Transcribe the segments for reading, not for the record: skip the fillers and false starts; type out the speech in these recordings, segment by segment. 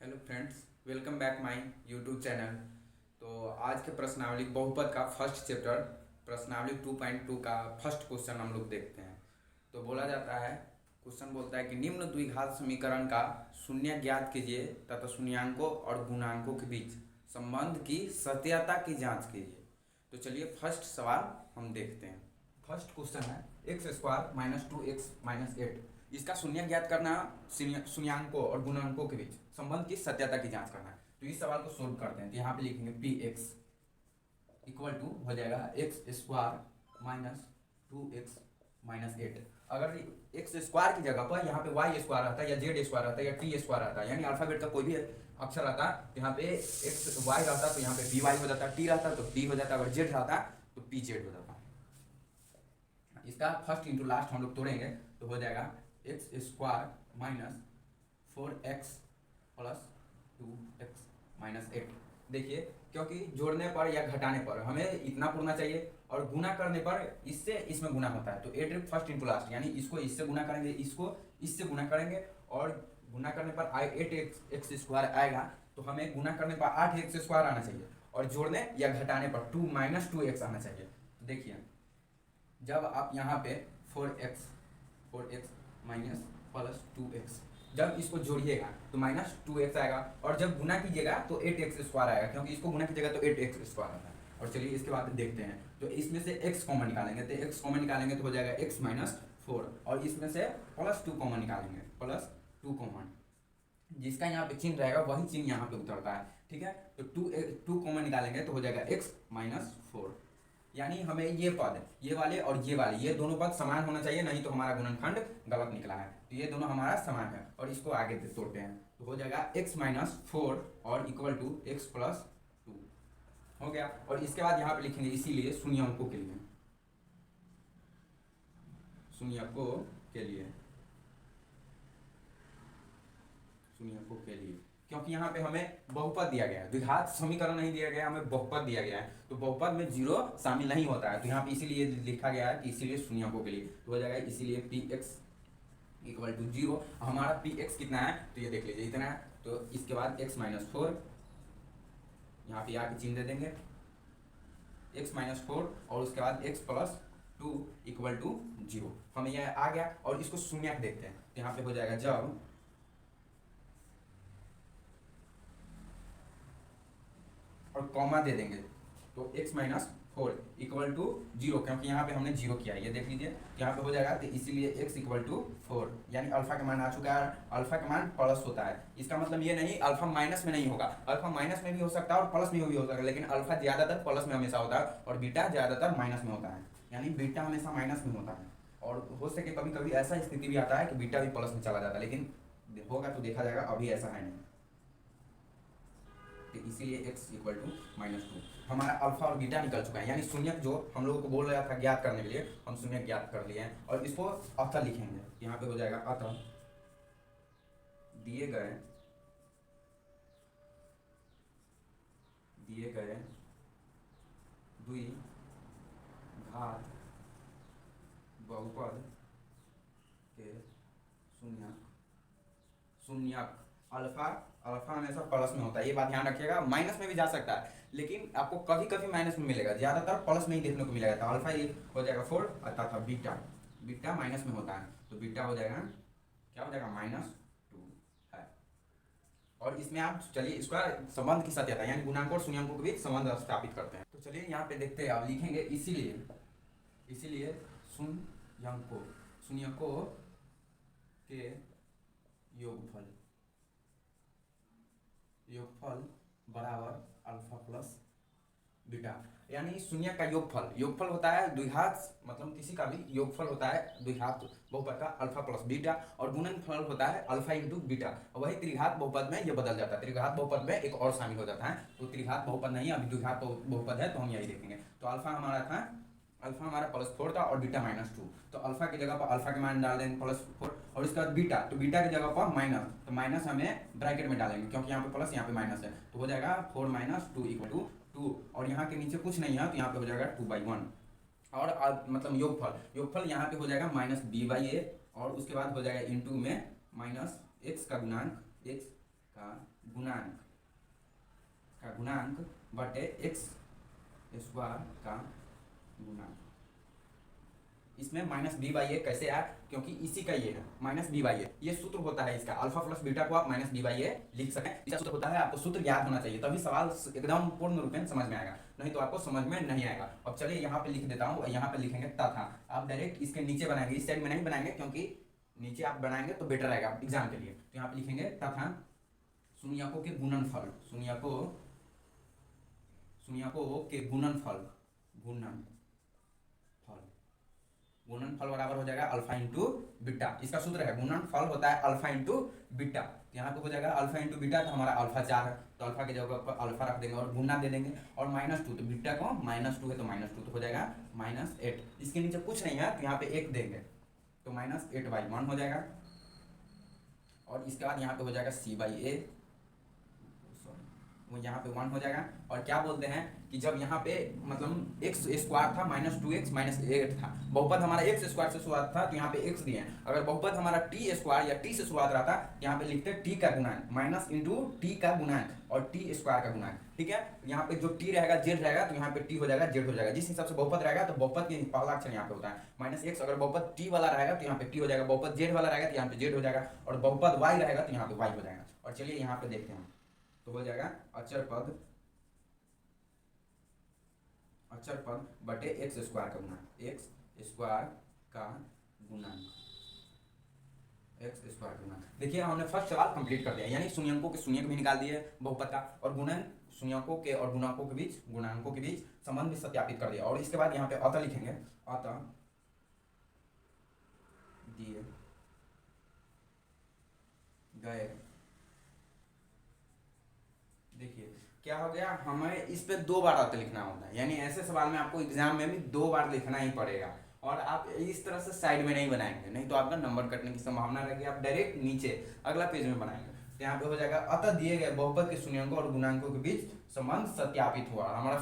Hello friends, welcome back my YouTube channel. तो आज के प्रश्नावली बहुपद का फर्स्ट चैप्टर प्रश्नावली 2.2 का फर्स्ट क्वेश्चन हम लोग देखते हैं। तो बोला जाता है, क्वेश्चन बोलता है कि निम्न द्विघात समीकरण का शून्य ज्ञात कीजिए तथा शून्यांकों और गुणांकों के बीच संबंध की सत्यता की जांच कीजिए। तो चलिए फर्स्ट सवाल हम देखते हैं। फर्स्ट क्वेश्चन है एक्स स्क्वायर माइनस 2x-8, इसका शून्य ज्ञात करना, शून्यांकों और गुणांकों के बीच संबंध की सत्यता की जांच करना है। तो इस सवाल को सोल्व करते हैं। तो यहाँ पे लिखेंगे पी एक्स इक्वल टू हो जाएगा एक्स स्क्वायर माइनस 2x-8। अगर एक्स स्क्वायर की जगह पर यहाँ पे वाई स्क्वायर आता है या जेड स्क्वायर आता है या टी स्क्वायर आता है, यानी अल्फाबेट का कोई भी अक्षर आता है, तो यहाँ पे एक्स वाई रहता तो यहाँ पे पी वाई हो जाता, टी रहता तो टी हो जाता, अगर जेड रहता तो पी जेड हो जाता। इसका फर्स्ट इंटू लास्ट हम लोग तोड़ेंगे तो हो जाएगा x square minus 4x plus 2x-8। देखिए, क्योंकि जोड़ने पर या घटाने पर हमें इतना पूर्णा चाहिए और गुना करने पर इससे इसमें गुना होता है। तो 8 फर्स्ट इंटू लास्ट, यानी इसको इससे गुना करेंगे, इसको इससे गुना करेंगे और गुना करने पर 8x स्क्वायर आएगा। तो हमें गुना करने पर 8x स्क्वायर आना चाहिए और जोड़ने या घटाने पर 2-2x आना चाहिए। तो देखिए, जब आप यहाँ पे 4x माइनस प्लस 2x, जब इसको जोड़िएगा तो माइनस 2x आएगा और जब गुना कीजिएगा तो 8x स्क्वायर आएगा, क्योंकि इसको गुना कीजिएगा तो 8x स्क्वायर आता है। और चलिए इसके बाद देखते हैं। तो इसमें से x कॉमन निकालेंगे, तो x कॉमन निकालेंगे तो हो जाएगा x माइनस 4, और इसमें से प्लस 2 कॉमन निकालेंगे, प्लस 2 कॉमन, जिसका यहाँ पे चिन्ह रहेगा वही चिन्ह यहाँ पे उतरता है। ठीक है, तो 2 कॉमन निकालेंगे तो हो जाएगा x माइनस 4, यानी हमें ये पद, ये वाले और ये वाले, ये दोनों पद समान होना चाहिए, नहीं तो हमारा गुणनखंड गलत निकला है। तो ये दोनों हमारा समान है और इसको आगे तोड़ते हैं तो हो जाएगा x माइनस 4 और इक्वल टू x प्लस 2 हो गया। और इसके बाद यहाँ पे लिखेंगे इसीलिए शून्यांकों के लिए, शून्यांकों के लिए, शून्यांकों के लिए, क्योंकि यहाँ पे हमें बहुपद दिया गया है, द्विघात समीकरण नहीं दिया गया, हमें बहुपद दिया गया है। तो बहुपद में जीरो शामिल नहीं होता है, तो यहाँ पे इसीलिए लिखा गया है कि इसीलिए शून्यांकों के लिए। तो हो जाएगा इसीलिए पी एक्स इक्वल टू 0। हमारा पी एक्स कितना है तो ये देख लीजिए, इतना है। तो इसके बाद x माइनस 4, यहाँ पे आके चिन्ह दे देंगे x माइनस 4 और उसके बाद x प्लस 2 इक्वल टू 0। हमें यह आ गया और इसको शून्य देखते हैं। तो यहाँ पे हो जाएगा जब और कॉमा दे देंगे तो x माइनस 4 इक्वल टू 0, क्योंकि यहाँ पे हमने 0 किया है, ये देख लीजिए यहाँ पे हो जाएगा। तो इसीलिए x इक्वल टू 4, यानी अल्फा का मान आ चुका है। अल्फा का मान प्लस होता है, इसका मतलब ये नहीं अल्फा माइनस में नहीं होगा, अल्फा माइनस में भी हो सकता है और प्लस में भी हो सकता है, लेकिन अल्फा ज्यादातर प्लस में हमेशा होता है और बीटा ज्यादातर माइनस में होता है, यानी बीटा हमेशा माइनस में होता है। और हो सके कभी कभी ऐसा स्थिति भी आता है कि बीटा भी प्लस में चला जाता है, लेकिन होगा तो देखा जाएगा, अभी ऐसा है नहीं। तो इसीलिए x इक्वल टू -2 हमारा अल्फा और बीटा निकल चुका है, यानी शून्य जो हम लोगों को बोल रहा था ज्ञात करने के लिए, हम शून्य ज्ञात कर लिए हैं। और इसको अतः लिखेंगे, यहाँ पे हो जाएगा अतः दिए गए द्विघात बहुपद के शून्यक अल्फा, अल्फा हमेशा प्लस में होता है, ये बात ध्यान रखिएगा। माइनस में भी जा सकता है, लेकिन आपको कभी कभी माइनस में मिलेगा, ज्यादातर प्लस में ही देखने को मिलेगा। तो अल्फा ये हो जाएगा 4 तथा बीटा, बीटा माइनस में होता है, तो बीटा हो जाएगा, क्या हो जाएगा, -2 है। और इसमें आप चलिए इसका संबंध की सत्यता, यानी गुणांक और शून्यांकों के बीच संबंध स्थापित करते हैं। तो चलिए यहाँ पे देखते हैं, आप लिखेंगे इसीलिए शून्यकों के योगफल बराबर अल्फा प्लस बीटा, यानी शून्य का योगफल होता है द्विघात, मतलब किसी का भी योगफल होता है द्विघात बहुपद का अल्फा प्लस बीटा, और गुणनफल होता है अल्फा इंटू बीटा। वही त्रिघात बहुपद में ये बदल जाता है, त्रिघात बहुपद में एक और शामिल हो जाता है। तो त्रिघात बहुपद नहीं, अभी द्विघात बहुपद है, तो हम यही देखेंगे। तो अल्फा हमारा +4 था और बीटा -2, तो अल्फा की जगह पर अल्फा के मान डाल देंगे +4, और इसके बाद बीटा, तो बीटा की जगह पर माइनस, तो माइनस हमें ब्रैकेट में डालेंगे, क्योंकि यहाँ पे प्लस यहाँ पे माइनस है। तो हो जाएगा 4 - 2 = 2, और यहाँ के नीचे कुछ नहीं है, तो यहाँ पे हो जाएगा 2/1। और मतलब योगफल यहाँ पे हो जाएगा -b/a, और उसके बाद हो जाएगा इंटू में -x का गुणांक x का गुणांक का गुणांक बटे एक्स स्क्वायर का गुणांक। इसमें माइनस बी बाई ए कैसे आया, क्योंकि इसी का ये है माइनस बी बाई ए, ये सूत्र होता है इसका, अल्फा प्लस बीटा को आप माइनस बी बाई ए लिख सकें, इसका सूत्र होता है। आपको सूत्र याद होना चाहिए, तभी सवाल एकदम पूर्ण रूप में समझ में आएगा, नहीं तो आपको समझ में नहीं आएगा। अब चलिए यहाँ पे लिख देता हूँ, यहाँ पे लिखेंगे तथा, आप डायरेक्ट इसके नीचे बनाएंगे, इस साइड में नहीं बनाएंगे, क्योंकि नीचे आप बनाएंगे तो बेटर रहेगा एग्जाम के लिए। तो यहाँ पे लिखेंगे तथा शून्यकों के गुणनफल, शून्यकों के गुणनफल, गुणनफल बराबर हो जाएगा अल्फा इंटू बीटा। इसका सूत्र है गुणनफल होता है अल्फा इंटू बीटा। तो यहाँ पे हो जाएगा अल्फा इंटू बीटा, तो हमारा अल्फा 4 है, तो अल्फा की जगह पर अल्फा रख देंगे और गुणा दे देंगे, और -2, तो बीटा को -2 है तो -2, तो हो जाएगा -8। इसके नीचे कुछ नहीं है तो यहाँ पे 1 देंगे, तो -8/1 हो जाएगा। और इसके बाद यहाँ पे हो जाएगा c/a, वो यहाँ पे 1 हो जाएगा। और क्या बोलते हैं कि जब यहाँ पे मतलब x स्क्वायर था -2x -8 था, बहुपद हमारा x स्क्वायर से शुरुआत था तो यहाँ पे x दिए हैं। अगर बहुपद हमारा t स्क्वायर या t से शुरुआत रहता, यहाँ पे लिखते t का गुणांक माइनस इंटू t का गुणांक और t स्क्वायर का गुणांक, ठीक है। यहाँ पे जो t रहेगा z रहेगा, तो यहाँ पे t हो जाएगा z हो जाएगा। जिस हिसाब से बहुपद रहेगा तो बहुपद के पहला अक्षर यहाँ पे होता है -x। अगर बहुपद t वाला रहेगा तो यहाँ पे t हो जाएगा, बहुपद z वाला रहेगा तो यहाँ पे z हो जाएगा, और बहुपद y रहेगा तो यहाँ पे y हो जाएगा। और चलिए यहाँ पे देखते हैं, तो हो जाएगा अचर पद बटे एक्स स्क्वायर का गुणांक, एक्स स्क्वायर का गुणांक। देखिए हमने फर्स्ट सवाल कंप्लीट कर दिया, यानी शून्यकों के शून्यक भी निकाल दिए बहुपद का, और गुणन शून्यकों के और गुणांकों के बीच संबंध भी सत्यापित कर दिया। और इसके बाद यहाँ पे अतः लिखेंगे, अतः दिए गए, देखिए क्या हो गया, हमें इस पे 2 बार अतः लिखना होता है, यानी ऐसे सवाल में आपको एग्जाम में भी 2 बार लिखना ही पड़ेगा। और आप इस तरह से साइड में नहीं बनाएंगे, नहीं तो आपका नंबर कटने की संभावना रहेगी, आप डायरेक्ट नीचे अगला पेज में बनाएंगे। तो यहाँ पे हो जाएगा अतः दिए गए बहुपद के शून्यकों और गुणांकों के बीच संबंध सत्यापित हुआ। हमारा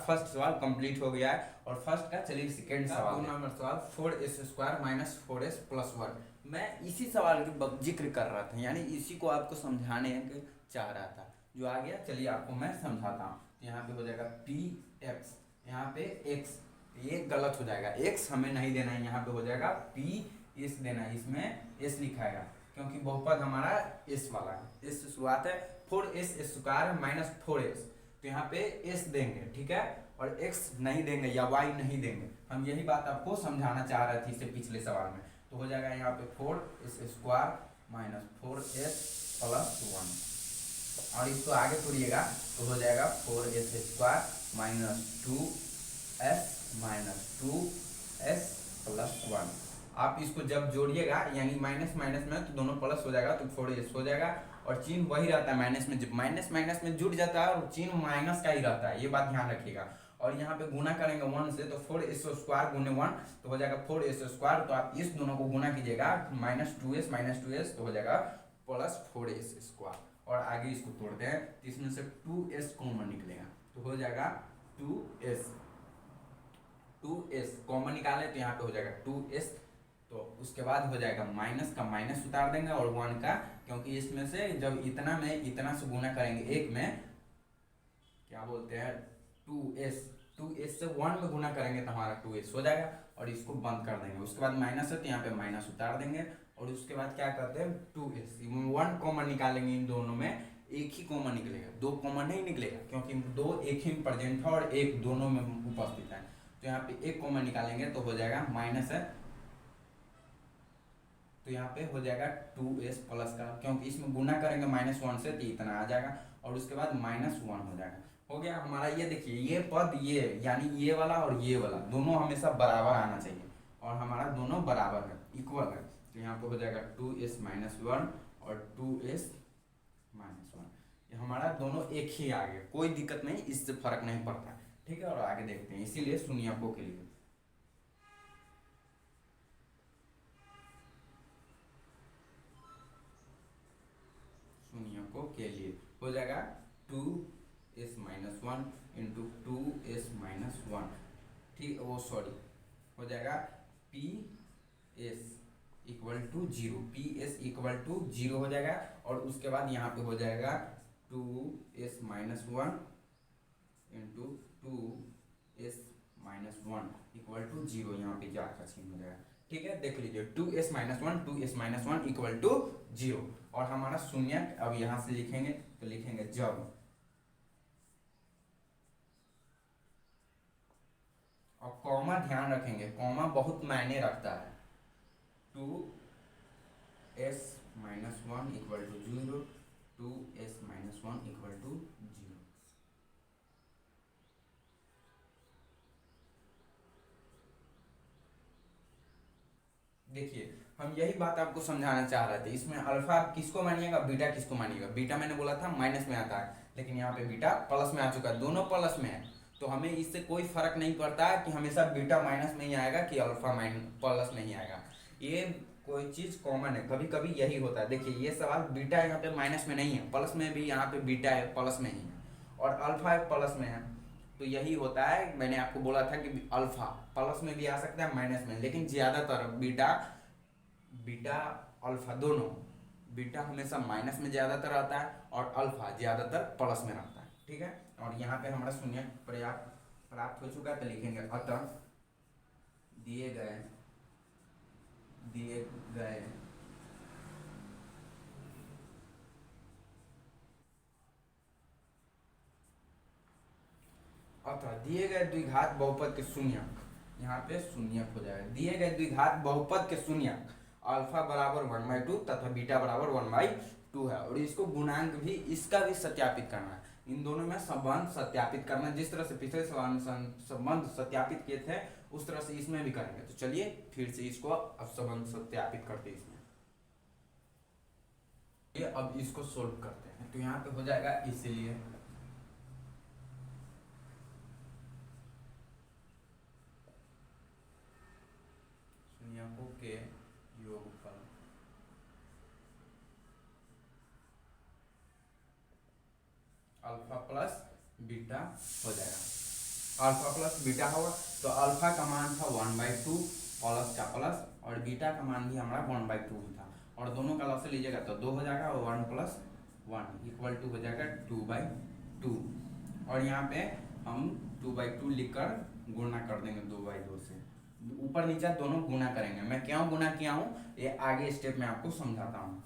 फर्स्ट सवाल कंप्लीट हो गया है। और फर्स्ट का चलिए सेकेंड सवाल, नंबर सवाल 4s² - 4s+1। मैं इसी सवाल के जिक्र कर रहा था, यानी इसी को आपको समझाने चाह रहा था, जो आ गया। चलिए आपको मैं समझाता हूँ। यहाँ पे हो जाएगा px, यहाँ पे x, ये गलत हो जाएगा, x हमें नहीं देना है, यहाँ पे हो जाएगा p(s) देना है, इसमें s लिखाएगा क्योंकि बहुपद हमारा s वाला है, s से शुरुआत है, 4s² - 4s, तो यहाँ पे s देंगे, ठीक है, और x नहीं देंगे या y नहीं देंगे। हम यही बात आपको समझाना चाह रहे थे इससे पिछले सवाल में। तो हो जाएगा यहाँ पे 4s² - 4s+1, और इसको आगे तोड़िएगा तो हो जाएगा 4s² - 2s - 2s+1। आप इसको जब जोड़िएगा, यानी माइनस में तो दोनों प्लस हो जाएगा, तो 4s हो जाएगा, और चिन्ह वही रहता है माइनस में, जब माइनस में जुड़ जाता है और चिन्ह माइनस का ही रहता है, ये बात ध्यान रखिएगा। और यहाँ पे गुना करेंगे 1 से, तो 4s² × 1 तो हो जाएगा 4s², तो आप इस दोनों को गुना कीजिएगा, -2s तो हो जाएगा +4s²। और आगे इसको तोड़ते हैं तो इसमें से 2s कॉमन निकलेगा, तो हो जाएगा 2s कॉमन निकाले तो यहाँ पे हो जाएगा 2s। तो उसके बाद हो जाएगा माइनस का माइनस उतार देंगे और 1 का, क्योंकि इसमें से जब इतना में इतना से गुना करेंगे, एक में क्या बोलते हैं 2s से 1 में गुना करेंगे तो हमारा 2s हो जाएगा, और इसको बंद कर देंगे। उसके बाद माइनस है तो यहाँ पे माइनस उतार देंगे, और उसके बाद क्या करते हैं 2s 1 कॉमन निकालेंगे, इन दोनों में एक ही कॉमन निकलेगा, 2 कॉमन नहीं निकलेगा, क्योंकि 2 एक ही प्रेजेंट है और 1 दोनों में उपस्थित है। तो यहाँ पे 1 कॉमन निकालेंगे तो हो जाएगा माइनस है, तो यहाँ पे हो जाएगा 2s प्लस का, क्योंकि इसमें गुना करेंगे -1 से तो इतना आ जाएगा, और उसके बाद -1 हो जाएगा। हो गया हमारा, ये देखिए ये पद, ये यानी ये वाला और ये वाला दोनों हमेशा बराबर आना चाहिए, और हमारा दोनों बराबर है, इक्वल है। तो यहाँ पे हो जाएगा 2s - 1 और 2s - 1, ये हमारा दोनों एक ही आ गए, कोई दिक्कत नहीं, इससे फर्क नहीं पड़ता, ठीक है। और आगे देखते हैं, इसीलिए शून्यकों के लिए हो जाएगा 2s - 1 × 2s - 1, ठीक, वो सॉरी, हो जाएगा ps equal to zero, P S equal to zero हो जाएगा। और उसके बाद यहाँ पे हो जाएगा 2s-1 into 2s-1 equal to zero. यहाँ पे क्या का चिन्ह हो जाएगा, ठीक है। देख लीजिए 2s-1 इक्वल टू जीरो। और हमारा शून्य अब यहाँ से लिखेंगे तो लिखेंगे जब, और कॉमा ध्यान रखेंगे, कॉमा बहुत मायने रखता है। 2s-1 equal to zero, 2s-1 equal to zero. देखिए हम यही बात आपको समझाना चाह रहे थे। इसमें अल्फा किसको मानिएगा, बीटा किसको मानिएगा। बीटा मैंने बोला था माइनस में आता है, लेकिन यहाँ पे बीटा प्लस में आ चुका है, दोनों प्लस में है। तो हमें इससे कोई फर्क नहीं पड़ता कि हमेशा बीटा माइनस में ही आएगा कि अल्फा प्लस में ही आएगा। ये कोई चीज कॉमन है, कभी कभी यही होता है। देखिए ये सवाल बीटा यहाँ पे माइनस में नहीं है, प्लस में भी यहाँ पे बीटा है प्लस में ही है, और अल्फा प्लस में है। तो यही होता है, मैंने आपको बोला था कि अल्फा प्लस में भी आ सकता है माइनस में, लेकिन ज्यादातर बीटा अल्फा दोनों, बीटा हमेशा माइनस में ज्यादातर आता है और अल्फा ज्यादातर प्लस में रहता है, ठीक है। और यहाँ पे हमारा शून्य प्राप्त हो चुका है, तो लिखेंगे अतः दिए गए द्विघात बहुपद के शून्यक, यहाँ पे शून्यक हो जाएगा। दिए गए द्विघात बहुपद के शून्यक अल्फा बराबर 1/2 तथा बीटा बराबर 1/2 है। और इसको गुणांक भी, इसका भी सत्यापित करना है। इन दोनों में संबंध सत्यापित करना, जिस तरह से पिछले सवाल में संबंध सत्यापित किए थे उस तरह से इसमें भी करेंगे। तो चलिए फिर से इसको अब संबंध सत्यापित करते हैं इसमें। ये अब इसको सोल्व करते हैं, तो यहाँ पे हो जाएगा, इसलिए शून्यकों के योगफल अल्फा प्लस बीटा हो जाएगा। अल्फा प्लस बीटा होगा तो अल्फा का मान था 1/2 प्लस का प्लस, और बीटा का मान भी हमारा 1/2 ही था। और दोनों का लॉस लीजिएगा तो 2 हो जाएगा, और 1 + 1 इक्वल टू हो जाएगा 2/2। और यहाँ पे हम 2/2 लिखकर गुणा कर देंगे 2/2 से, ऊपर नीचे दोनों गुणा करेंगे। मैं क्यों गुणा किया हूँ ये आगे स्टेप में आपको समझाता हूँ।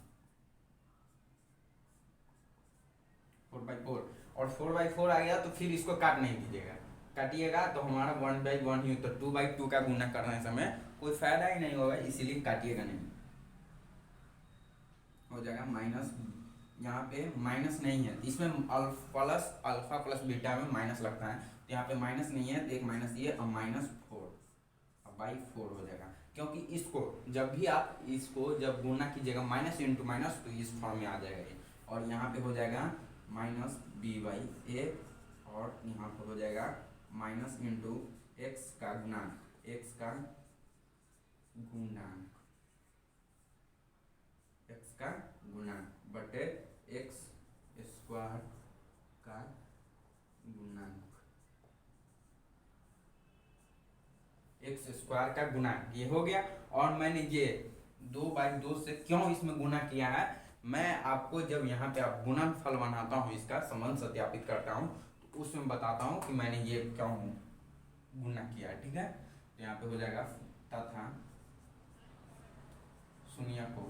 4/4 और 4/4 आ गया तो फिर इसको काट नहीं दीजिएगा, काटिएगा तो हमारा 1/1 ही, तो 2/2 का गुणा करने समय कोई फायदा ही नहीं होगा, इसीलिए काटिएगा नहीं। हो जाएगा माइनस, यहाँ पे माइनस नहीं है इसमें, अल्फा प्लस बीटा में माइनस लगता है, तो यहाँ पे माइनस नहीं है, तो एक माइनस ये, अब -4 /4 हो जाएगा। क्योंकि इसको जब भी आप इसको जब गुणा कीजिएगा माइनस इंटू माइनस, तो इस फॉर्म में आ जाएगा ये। और यहाँ पे हो जाएगा -b/a, और यहाँ पे हो जाएगा माइनस इंटू एक्स का गुणांक, एक्स का गुणांक बटे एक्स स्क्वायर का गुणांक, एक्स स्क्वायर का गुणांक ये हो गया। और मैंने ये 2/2 से क्यों इसमें गुणा किया है, मैं आपको जब यहाँ पे आप गुणनफल बनाता हूँ, इसका संबंध सत्यापित करता हूँ, तो उसमें बताता हूँ कि मैंने ये क्यों गुणा किया है, ठीक है। तो यहाँ पे हो जाएगा तथा शून्यकों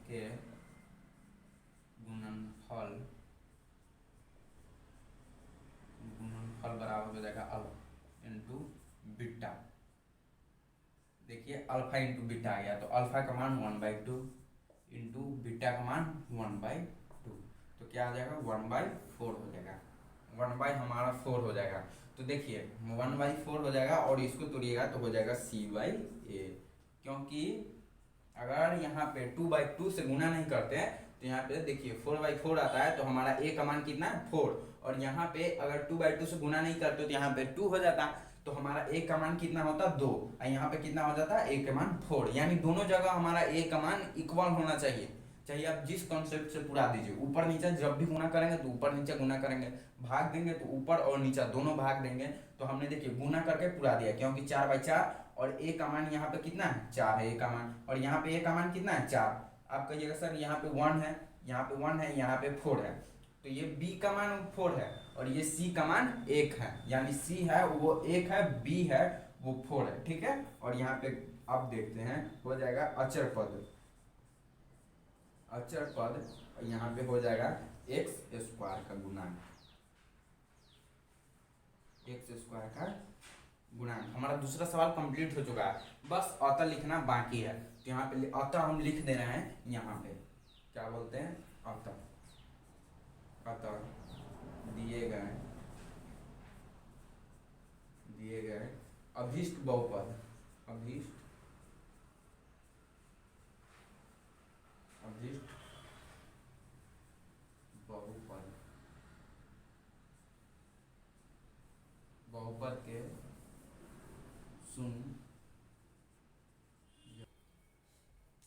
के गुणनफल बराबर हो जाएगा अल्फा इंटू बीटा। देखिए अल्फा इंटू बीटा आ गया, तो अल्फा का मान 1/2 इंटू बीटा का मान 1/2, तो क्या आ जाएगा 1/4 हो जाएगा, 1/4 हो जाएगा। तो देखिए 1/4 हो जाएगा, और इसको तोड़िएगा तो हो जाएगा c/a, क्योंकि अगर यहाँ पे 2/2 से गुणा नहीं करते हैं तो यहाँ पे देखिए 4/4 आता है, तो हमारा a का मान कितना है 4, और यहाँ पे अगर 2/2 से गुणा नहीं करते तो यहाँ पे 2 हो जाता, तो हमारा a का मान कितना होता 2, और यहाँ पे कितना हो जाता a का मान 4, यानी दोनों जगह हमारा a का मान इक्वल होना चाहिए। चाहे आप जिस कॉन्सेप्ट से पूरा दीजिए, ऊपर नीचे जब भी गुना करेंगे तो ऊपर नीचे गुना करेंगे, भाग देंगे तो ऊपर और नीचे दोनों भाग देंगे। तो हमने देखिए गुना करके पूरा दिया, क्योंकि 4/4 और ए का मान यहाँ पे कितना है 4 है ए का मान, और यहाँ पे ए का मान कितना है 4। आप कहिएगा सर यहाँ पे 1 है, यहाँ पे 1 है, यहाँ पे 4 है, तो ये बी का मान 4 है और ये सी का मान 1 है, यानी सी है वो 1 है, बी है वो 4 है, ठीक है। और यहाँ पे अब देखते हैं हो जाएगा अचर पद, अचर पद यहाँ पे हो जाएगा एक्स स्क्वायर का गुणांक, एक्स स्क्वायर का गुणांक। हमारा दूसरा सवाल कंप्लीट हो चुका है, बस अतः लिखना बाकी है। तो यहाँ पे अतः हम लिख दे रहे हैं, यहाँ पे क्या बोलते हैं अतः, अतः दिए गए अभीष्ट बहुपद, अभीष्ट बहुपद, बहुपद के शून्य,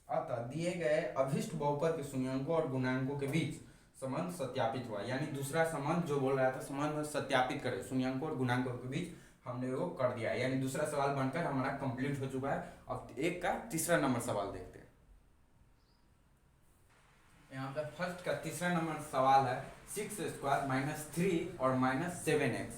अतः दिए गए अभीष्ट बहुपद के शून्यंकों और गुणांकों के बीच संबंध सत्यापित हुआ। यानी दूसरा संबंध जो बोल रहा था संबंध सत्यापित करें शून्यंकों और गुणांकों के बीच, हमने वो कर दिया। यानी दूसरा सवाल बनकर हमारा कंप्लीट हो चुका है। अब एक का तीसरा नंबर सवाल देखते हैं। यहाँ पे फर्स्ट का तीसरा नंबर सवाल है 6² - 3 और -7x।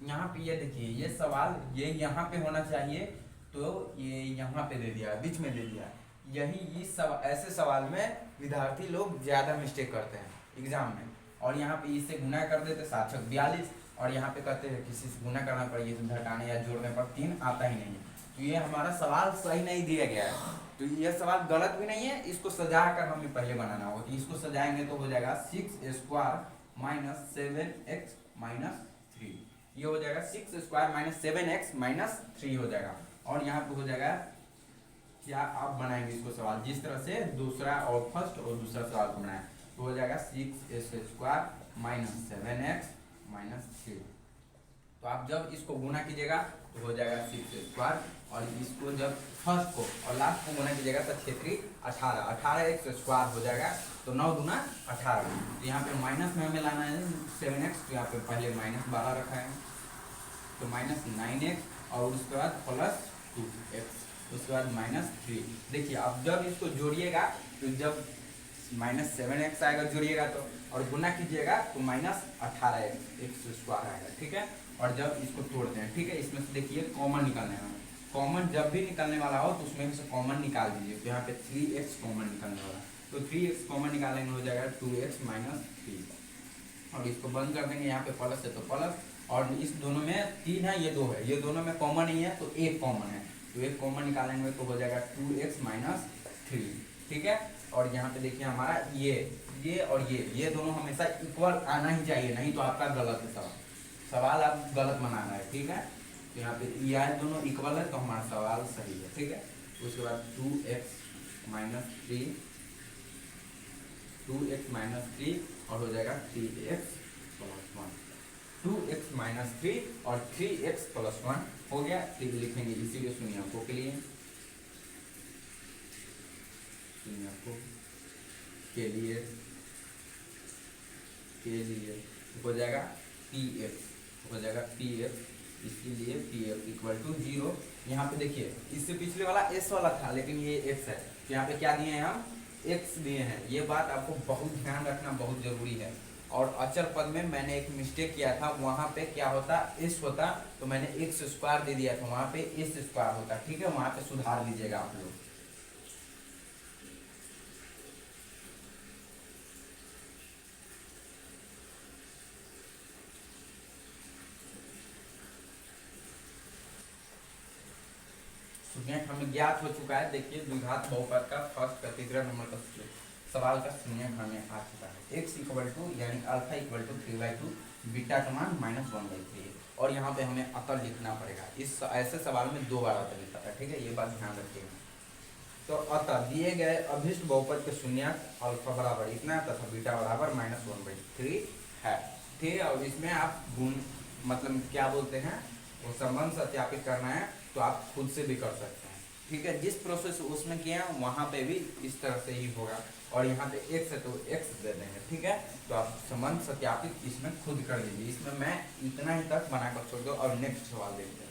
यहाँ पे ये देखिए ये सवाल ये यहाँ पे होना चाहिए, तो ये यहाँ पे दे दिया, बीच में दे दिया। यही इस ऐसे सवाल में विद्यार्थी लोग ज़्यादा मिस्टेक करते हैं एग्जाम में, और यहाँ पे इससे गुना कर देते 7×42, और यहाँ पे कहते हैं किसी से गुना करना पड़ेगा तो घटाने या जोड़ने पर 3 आता ही नहीं है। तो ये हमारा सवाल सही नहीं दिया गया है, तो ये सवाल गलत भी नहीं है, इसको सजा कर हमें पहले बनाना होगा। तो इसको सजाएंगे तो हो जाएगा 6² - 7x - 3, ये हो जाएगा 6² - 7x - 3 हो जाएगा। और यहाँ पे हो जाएगा क्या आप बनाएंगे इसको सवाल जिस तरह से दूसरा और फर्स्ट और दूसरा सवाल को बनाया, तो हो जाएगा 6² - 7x - 3। तो आप जब इसको गुना कीजिएगा तो हो जाएगा 6², और इसको जब फर्स्ट को और लास्ट को गुना कीजिएगा तो 6×3 = 18x² हो जाएगा। तो 9 दूना 18। तो यहाँ पे माइनस में हमें लाना है 7x, तो यहाँ पे पहले -12 रखा है, तो -9x और उसके बाद +2x, उसके बाद -3। देखिए अब जब इसको जोड़िएगा तो जब -7x आएगा जोड़िएगा तो, और गुना कीजिएगा तो -18x² आएगा, ठीक है। और जब इसको तोड़ते हैं, ठीक है, इसमें से देखिए कॉमन निकालने वाला, कॉमन जब भी निकालने वाला हो तो उसमें से कॉमन निकाल दीजिए। तो यहाँ पे 3x कॉमन निकालने वाला, तो 3x कॉमन निकालेंगे हो जाएगा 2x - 3, और इसको बंद कर देंगे। यहाँ पे प्लस है तो प्लस, और इस दोनों में 3 है ये 2 है, ये दोनों में कॉमन नहीं है तो एक कॉमन है, तो एक कॉमन निकालेंगे तो हो जाएगा 2x - 3, ठीक है। और यहाँ पे देखिए हमारा ये और ये दोनों हमेशा इक्वल आना ही चाहिए, नहीं तो आपका गलत है सवाल आप गलत बनाना है, ठीक है। तो यहाँ पे ये दोनों इक्वल है तो हमारा सवाल सही है, ठीक है। उसके बाद 2x - 3, 2x - 3 और हो जाएगा 3x + 1, 2x - 3 और 3x + 1 हो गया। तो लिखेंगे इसी के शून्यंकों के लिए, शून्यंकों के लिए हो जाएगा px, हो जाएगा px, इसीलिए px = 0। यहाँ पे देखिए इससे पिछले वाला s वाला था लेकिन ये x है, तो यहाँ पे क्या दिए हैं हम x दिए हैं। ये बात आपको बहुत ध्यान रखना बहुत जरूरी है। और अचर पद में मैंने एक मिस्टेक किया था, वहाँ पे क्या होता s होता तो मैंने x² दे दिया था, वहाँ पे s² होता, ठीक है। वहाँ पे सुधार लीजिएगा आप लोग। शून्यक हमें ज्ञात हो चुका है। देखिए द्विघात बहुपद का फर्स्ट का तीसरा नंबर का सवाल का शून्यक हमें आ चुका है। x = यानी अल्फा = 3/2, बीटा का मान -1/3, और यहाँ पे हमें अतः लिखना पड़ेगा। इस ऐसे सवाल में 2 बार अतः लिखा था, ठीक है, ये बात ध्यान रखिएगा। तो अतः दिए गए अभीष्ट बहुपद के शून्यक अल्फा बराबर इतना तथा बीटा बराबर -1/3 है, ठीक है। और इसमें आप गुण मतलब क्या बोलते हैं वो संबंध सत्यापित करना है तो आप खुद से भी कर सकते हैं, ठीक है, जिस प्रोसेस उसमें किए हैं वहाँ पे भी इस तरह से ही होगा। और यहाँ पे x है तो x दे देंगे। ठीक है, तो आप संबंध सत्यापित इसमें खुद कर लीजिए। इसमें मैं इतना ही तक बनाकर छोड़ दो और नेक्स्ट सवाल देखते हैं।